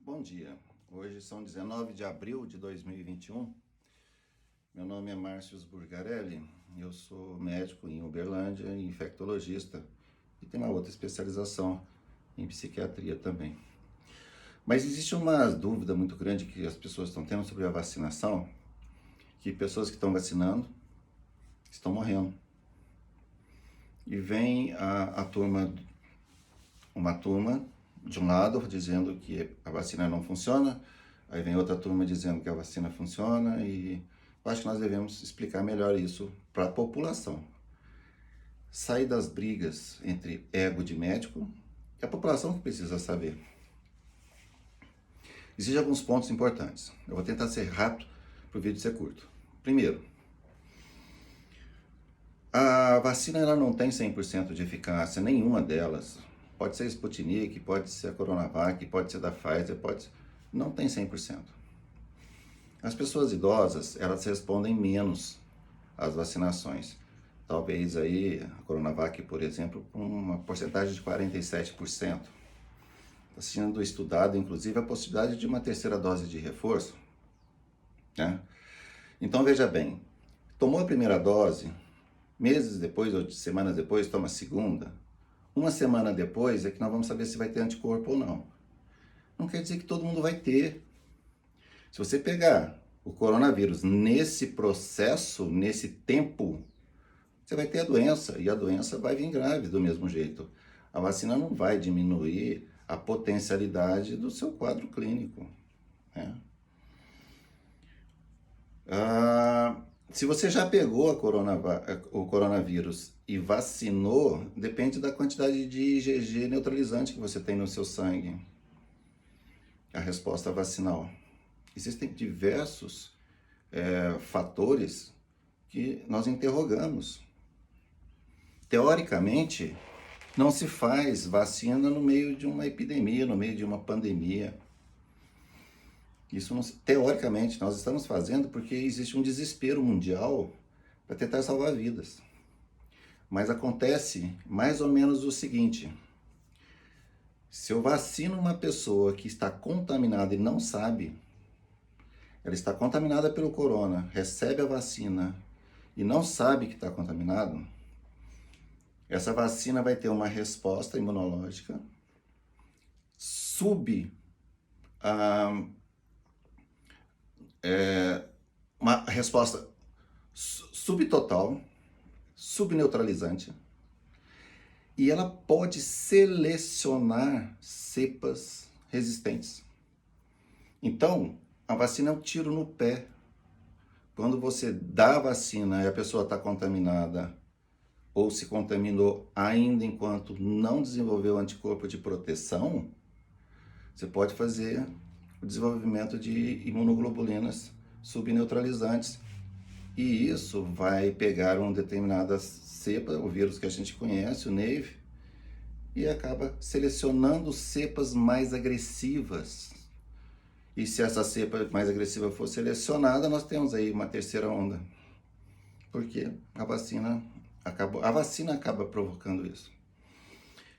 Bom dia, hoje são 19 de abril de 2021. Meu nome é Márcio Burgarelli, eu sou médico em Uberlândia e infectologista e tenho uma outra especialização em psiquiatria também. Mas existe uma dúvida muito grande que as pessoas estão tendo sobre a vacinação, que pessoas que estão vacinando estão morrendo. E vem uma turma de um lado dizendo que a vacina não funciona, aí vem outra turma dizendo que a vacina funciona, e eu acho que nós devemos explicar melhor isso para a população. Sair das brigas entre ego de médico, é a população que precisa saber. Existem alguns pontos importantes. Eu vou tentar ser rápido para o vídeo ser curto. Primeiro, a vacina ela não tem 100% de eficácia, nenhuma delas. Pode ser Sputnik, pode ser a Coronavac, pode ser da Pfizer, não tem 100%. As pessoas idosas, elas respondem menos às vacinações. Talvez aí a Coronavac, por exemplo, com uma porcentagem de 47%. Está sendo estudado, inclusive, a possibilidade de uma terceira dose de reforço, né? Então, veja bem, tomou a primeira dose, meses depois ou semanas depois, toma a segunda. Uma semana depois é que nós vamos saber se vai ter anticorpo ou não. Não quer dizer que todo mundo vai ter. Se você pegar o coronavírus nesse processo, nesse tempo, você vai ter a doença, e a doença vai vir grave do mesmo jeito. A vacina não vai diminuir a potencialidade do seu quadro clínico, né? Se você já pegou o coronavírus e vacinou, depende da quantidade de IgG neutralizante que você tem no seu sangue, a resposta vacinal. Existem diversos fatores que nós interrogamos. Teoricamente, não se faz vacina no meio de uma epidemia, no meio de uma pandemia. Isso, teoricamente, nós estamos fazendo porque existe um desespero mundial para tentar salvar vidas. Mas acontece mais ou menos o seguinte: se eu vacino uma pessoa que está contaminada e não sabe, ela está contaminada pelo corona, recebe a vacina e não sabe que está contaminado, essa vacina vai ter uma resposta imunológica uma resposta subtotal, subneutralizante, e ela pode selecionar cepas resistentes. Então, a vacina é um tiro no pé. Quando você dá a vacina e a pessoa está contaminada ou se contaminou ainda enquanto não desenvolveu anticorpo de proteção, você pode fazer o desenvolvimento de imunoglobulinas subneutralizantes. E isso vai pegar uma determinada cepa, o vírus que a gente conhece, o Nave, e acaba selecionando cepas mais agressivas. E se essa cepa mais agressiva for selecionada, nós temos aí uma terceira onda. Porque a vacina acaba provocando isso.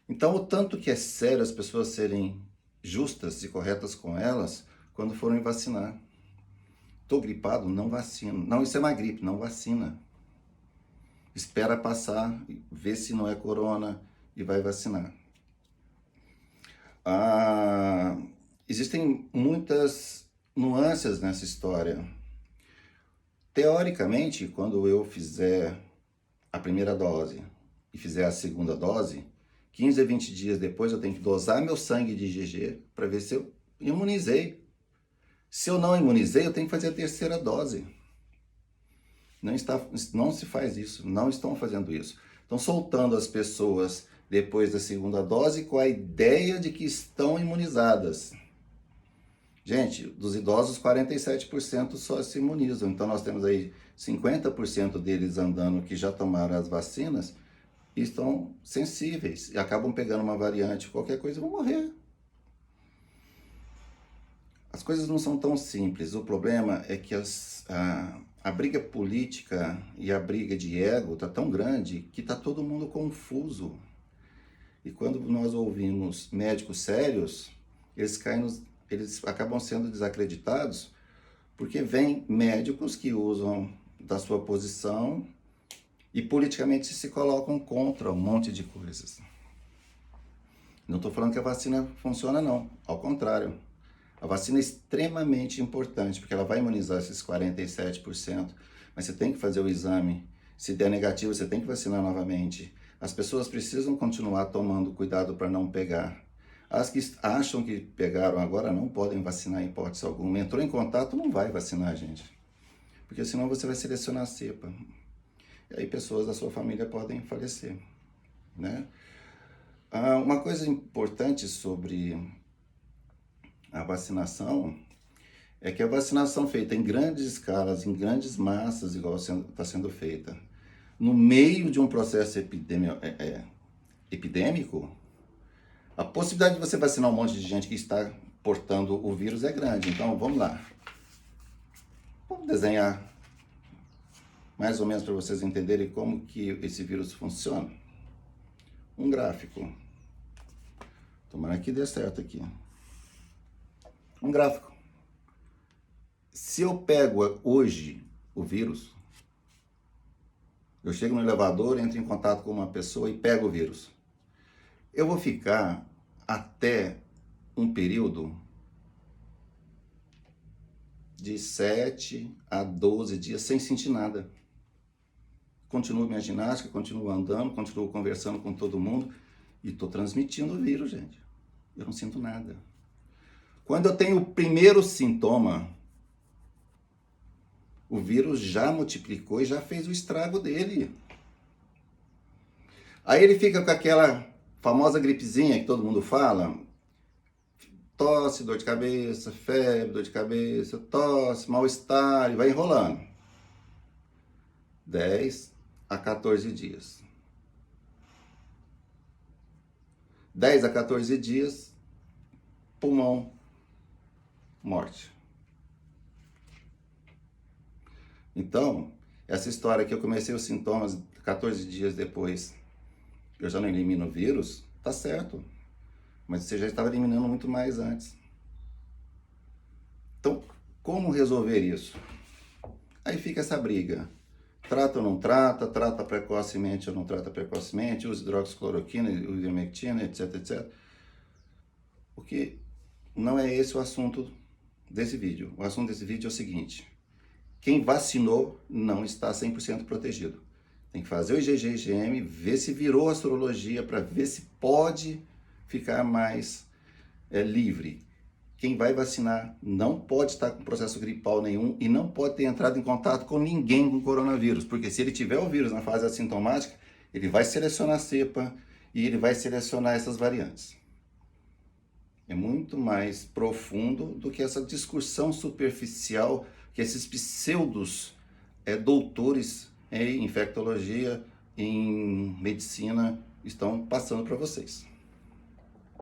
Então, o tanto que é sério as pessoas serem justas e corretas com elas quando forem vacinar. Tô gripado? Não vacino. Não, isso é uma gripe, não vacina. Espera passar, vê se não é corona e vai vacinar. Existem muitas nuances nessa história. Teoricamente, quando eu fizer a primeira dose e fizer a segunda dose, 15 a 20 dias depois eu tenho que dosar meu sangue de IgG para ver se eu imunizei. Se eu não imunizei, eu tenho que fazer a terceira dose. Não se faz isso, não estão fazendo isso. Estão soltando as pessoas depois da segunda dose com a ideia de que estão imunizadas. Gente, dos idosos, 47% só se imunizam. Então nós temos aí 50% deles andando que já tomaram as vacinas e estão sensíveis e acabam pegando uma variante, qualquer coisa, vão morrer. As coisas não são tão simples. O problema é que a briga política e a briga de ego está tão grande que está todo mundo confuso. E quando nós ouvimos médicos sérios, eles caem eles acabam sendo desacreditados porque vem médicos que usam da sua posição e politicamente se colocam contra um monte de coisas. Não estou falando que a vacina funciona, não. Ao contrário. A vacina é extremamente importante, porque ela vai imunizar esses 47%, mas você tem que fazer o exame. Se der negativo, você tem que vacinar novamente. As pessoas precisam continuar tomando cuidado para não pegar. As que acham que pegaram agora não podem vacinar em hipótese alguma. Entrou em contato, não vai vacinar, gente. Porque senão você vai selecionar a cepa. E aí pessoas da sua família podem falecer, né? Uma coisa importante sobre a vacinação é que a vacinação feita em grandes escalas, em grandes massas, igual está sendo feita, no meio de um processo epidêmico, a possibilidade de você vacinar um monte de gente que está portando o vírus é grande. Então, vamos lá. Vamos desenhar mais ou menos para vocês entenderem como que esse vírus funciona. Um gráfico. Tomara que dê certo aqui. Um gráfico. Se eu pego hoje o vírus, eu chego no elevador, entro em contato com uma pessoa e pego o vírus. Eu vou ficar até um período de 7 a 12 dias sem sentir nada. Continuo minha ginástica, continuo andando, continuo conversando com todo mundo e estou transmitindo o vírus, gente. Eu não sinto nada. Quando eu tenho o primeiro sintoma, o vírus já multiplicou e já fez o estrago dele. Aí ele fica com aquela famosa gripezinha que todo mundo fala. Tosse, dor de cabeça, febre, dor de cabeça, tosse, mal-estar, e vai enrolando. 10 a 14 dias. 10 a 14 dias, pulmão, morte. Então, essa história que eu comecei os sintomas 14 dias depois, eu já não elimino o vírus, tá certo. Mas você já estava eliminando muito mais antes. Então, como resolver isso? Aí fica essa briga. Trata ou não trata, trata precocemente ou não trata precocemente, usa hidroxicloroquina, usa ivermectina, etc, etc. Porque não é esse o assunto desse vídeo. O assunto desse vídeo é o seguinte: quem vacinou não está 100% protegido. Tem que fazer o IgG e IgM, ver se virou a sorologia para ver se pode ficar mais livre. Quem vai vacinar não pode estar com processo gripal nenhum e não pode ter entrado em contato com ninguém com coronavírus, porque se ele tiver o vírus na fase assintomática, ele vai selecionar a cepa e ele vai selecionar essas variantes. É muito mais profundo do que essa discussão superficial que esses pseudos doutores em infectologia, em medicina, estão passando para vocês.